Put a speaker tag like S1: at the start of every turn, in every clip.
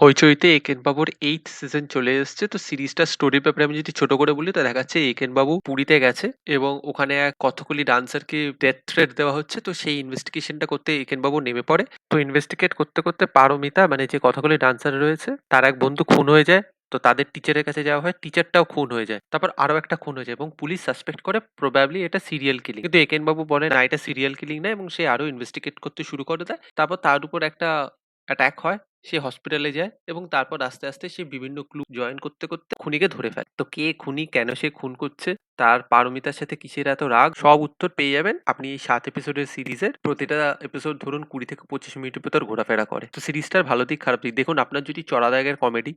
S1: হইচইতে একেন বাবুর 8th season চলে এসেছে। তো সিরিজটার স্টোরির ব্যাপারে আমি যদি ছোট করে বলি তো দেখাচ্ছে একেন বাবু পুরীতে গেছে এবং ওখানে এক কথকলি ডান্সারকে ডেথ থ্রেট দেওয়া হচ্ছে। তো সেই ইনভেস্টিগেশনটা করতে একেন বাবু নেমে পড়ে। তো ইনভেস্টিগেট করতে করতে পারমিতা মানে যে কথকলি ডান্সার রয়েছে তার এক বন্ধু খুন হয়ে যায়। তো তাদের টিচারের কাছে যাওয়া হয়, টিচারটাও খুন হয়ে যায়, তারপর আরো একটা খুন হয়ে যায় এবং পুলিশ সাসপেক্ট করে প্রবাবলি এটা সিরিয়াল কিলিং, কিন্তু একেন বাবু বলে না এটা সিরিয়াল কিলিং না এবং সে আরো ইনভেস্টিগেট করতে শুরু করে দেয়। তারপর তার উপর একটা অ্যাটাক হয়। সে হসপিটালে যায় এবং তারপর আস্তে আস্তে সে বিভিন্ন ক্লু জয়েন করতে করতে খুনিকে ধরে ফেলে। তো কে খুনি, কেন সে খুন করছে, তার পারমিতার সাথে কিসের এত রাগ, সব উত্তর পেয়ে যাবেন আপনি এই 7 এপিসোডের সিরিজের। প্রতিটা এপিসোড ধরুন 20 থেকে 25 মিনিটের ভেতর ঘোরাফেরা করে। তো সিরিজটার ভালো দিক খারাপ দিক দেখুন, আপনার যদি চড়া দাগের কমেডি,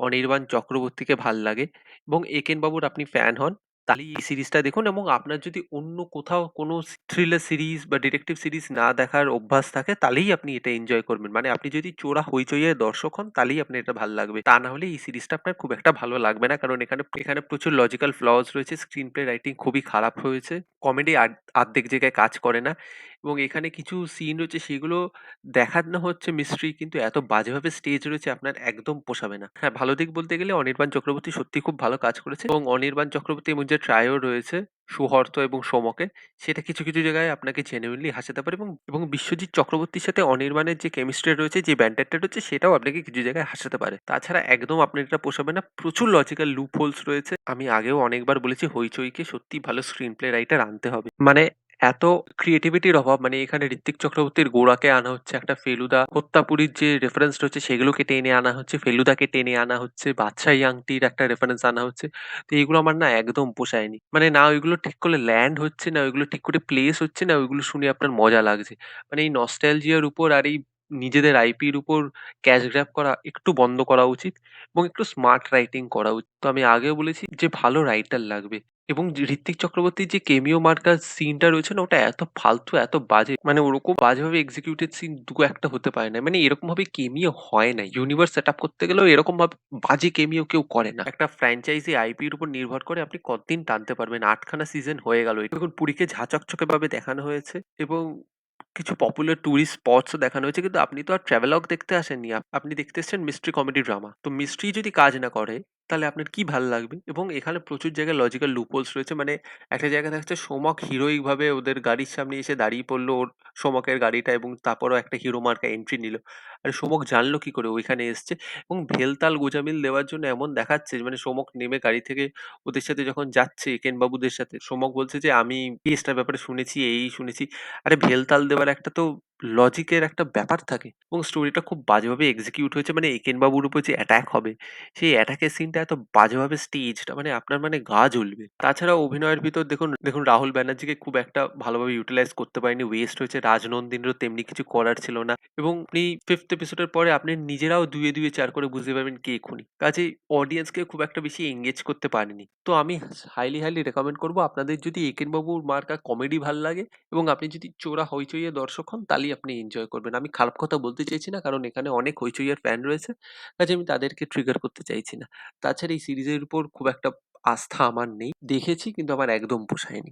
S1: অনির্বাণ চক্রবর্তীকে ভাল লাগে এবং একেন বাবুর আপনি ফ্যান হন, তাহলে এই সিরিজটা দেখুন। এবং আপনার যদি অন্য কোথাও কোনো থ্রিলার সিরিজ বা ডিটেকটিভ সিরিজ না দেখার অভ্যাস থাকে তাহলেই আপনি এটা এনজয় করবেন। মানে আপনি যদি চোরা হইচইয়ের দর্শক হন তাহলেই আপনার এটা ভালো লাগবে, তা না হলে এই সিরিজটা আপনার খুব একটা ভালো লাগবে না, কারণ এখানে এখানে প্রচুর লজিক্যাল ফ্লজ রয়েছে, স্ক্রিন প্লে রাইটিং খুবই খারাপ হয়েছে, কমেডি আর্ধেক জায়গায় কাজ করে না এবং এখানে কিছু সিন রয়েছে সেগুলো দেখানো হচ্ছে মিস্ট্রি, কিন্তু এত বাজেভাবে স্টেজ রয়েছে আপনার একদম পোষাবে না। হ্যাঁ, ভালো দিক বলতে গেলে অনির্বাণ চক্রবর্তী সত্যি খুব ভালো কাজ করেছে এবং অনির্বাণ চক্রবর্তী এবং যে ট্রায়ও রয়েছে সুহর্ত এবং সোমকে, সেটা কিছু কিছু জায়গায় আপনাকে জেনুইনলি হাসাতে পারে এবং এবং বিশ্বজিৎ চক্রবর্তীর সাথে অনির্বাণের যে কেমিস্ট্রি রয়েছে, যে ব্যান্ডারটা রয়েছে, সেটাও আপনাকে কিছু জায়গায় হাসাতে পারে। তাছাড়া একদম আপনার এটা পোষাবে না, প্রচুর লজিক্যাল লুপ হোলস রয়েছে। আমি আগেও অনেকবার বলেছি হইচইকে সত্যি ভালো স্ক্রিন প্লে রাইটার আনতে হবে। মানে এত ক্রিয়েটিভিটির অভাব, মানে এখানে ঋত্বিক চক্রবর্তীর গোড়াকে আনা হচ্ছে, একটা ফেলুদা হত্যাপুরীর যে রেফারেন্স রয়েছে সেগুলোকে টেনে আনা হচ্ছে, ফেলুদাকে টেনে আনা হচ্ছে, বাদশাহী আংটির একটা রেফারেন্স আনা হচ্ছে। তো এগুলো আমার না একদম পোষায়নি, মানে না ওইগুলো ঠিক করে ল্যান্ড হচ্ছে, না ওইগুলো ঠিক করে প্লেস হচ্ছে, না ওইগুলো শুনে আপনার মজা লাগছে। মানে এই নস্টালজিয়ার উপর আর এই নিজেদের আইপির উপর ক্যাশ গ্র্যাব করা একটু বন্ধ করা উচিত এবং একটু স্মার্ট রাইটিং করা উচিত। তো আমি আগেও বলেছি যে ভালো রাইটার লাগবে এবং যে ঋত্বিক চক্রবর্তীর যে কেমিও মার্কার সিনটা রয়েছে না, ওটা এত ফালতু, এত বাজে, মানে ওরকম বাজেভাবে এক্সিকিউটেড সিন দু একটা হতে পারে না। মানে এরকম ভাবে কেমিও হয় না, ইউনিভার্স সেট আপ করতে গেলেও এরকম ভাবে বাজে কেমিও কেউ করে না। একটা ফ্র্যাঞ্চাইজি আইপির উপর নির্ভর করে আপনি কতদিন টানতে পারবেন, 8খানা সিজন হয়ে গেল। দেখুন পুরীকে ঝাঁচকচকে ভাবে দেখানো হয়েছে এবং কিছু পপুলার টুরিস্ট স্পটসও দেখানো হয়েছে, কিন্তু আপনি তো আর ট্রাভেলগ দেখতে আসেননি, আপনি দেখতে এসেছেন মিস্ট্রি কমেডি ড্রামা। তো মিস্ট্রি যদি কাজ না করে তাহলে আপনার কি ভাল লাগবে? এবং এখানে প্রচুর জায়গায় লজিক্যাল লুপহোলস রয়েছে। মানে একটা জায়গায় দেখা যাচ্ছে সোমক হিরোইক ভাবে ওদের গাড়ির সামনে এসে দাঁড়িয়ে পড়লো, ওর সোমকের গাড়িটা, এবং তারপরও একটা হিরো মার্কা এন্ট্রি নিল। আরে সোমক জানলো কি করে ওইখানে এসছে? এবং ভেলতাল গোঁজামিল দেওয়ার জন্য এমন দেখাচ্ছে, মানে সোমক নেমে গাড়ি থেকে ওদের সাথে যখন যাচ্ছে একেন বাবুদের সাথে, সোমক বলছে যে আমি কেসটার ব্যাপারে শুনেছি, এই শুনেছি। আরে ভেলতাল দেওয়ার একটা তো লজিকের একটা ব্যাপার থাকে এবং স্টোরিটা খুব বাজেভাবে এক্সিকিউট হয়েছে। মানে একেন বাবুর উপর যে অ্যাটাক হবে, সেই অ্যাটাকের সিনটা এত বাজেভাবে স্টেজড, মানে আপনার মানে গা জ্বলবে। তাছাড়া অভিনয়ের ভিতর দেখুন দেখুন রাহুল ব্যানার্জিকে খুব একটা ভালোভাবে ইউটিলাইজ করতে পারেনি, ওয়েস্ট হয়েছে। রাজনন্দিনেরও তেমনি কিছু করার ছিল না এবং আপনি 5th এপিসোডের পরে আপনি নিজেরাও দুয়ে দুয়ে চার করে বুঝতে পারবেন কে খুনি, কাজেই অডিয়েন্সকে খুব একটা বেশি এঙ্গেজ করতে পারেনি। তো আমি হাইলি হাইলি রেকমেন্ড করবো, আপনাদের যদি একেন বাবুর মার্কা কমেডি ভাল লাগে এবং আপনি যদি চোরা হইচইয়ের দর্শক হন তাহলেই আপনি এনজয় করবেন। আমি খারাপ কথা বলতে চাইছি না, কারণ এখানে অনেক হইচইয়ের ফ্যান রয়েছে, কাজে আমি তাদেরকে ট্রিগার করতে চাইছি না। তাছাড়া এই সিরিজের উপর খুব একটা আস্থা আমার নেই, দেখেছি কিন্তু আমার একদম পোষায়নি।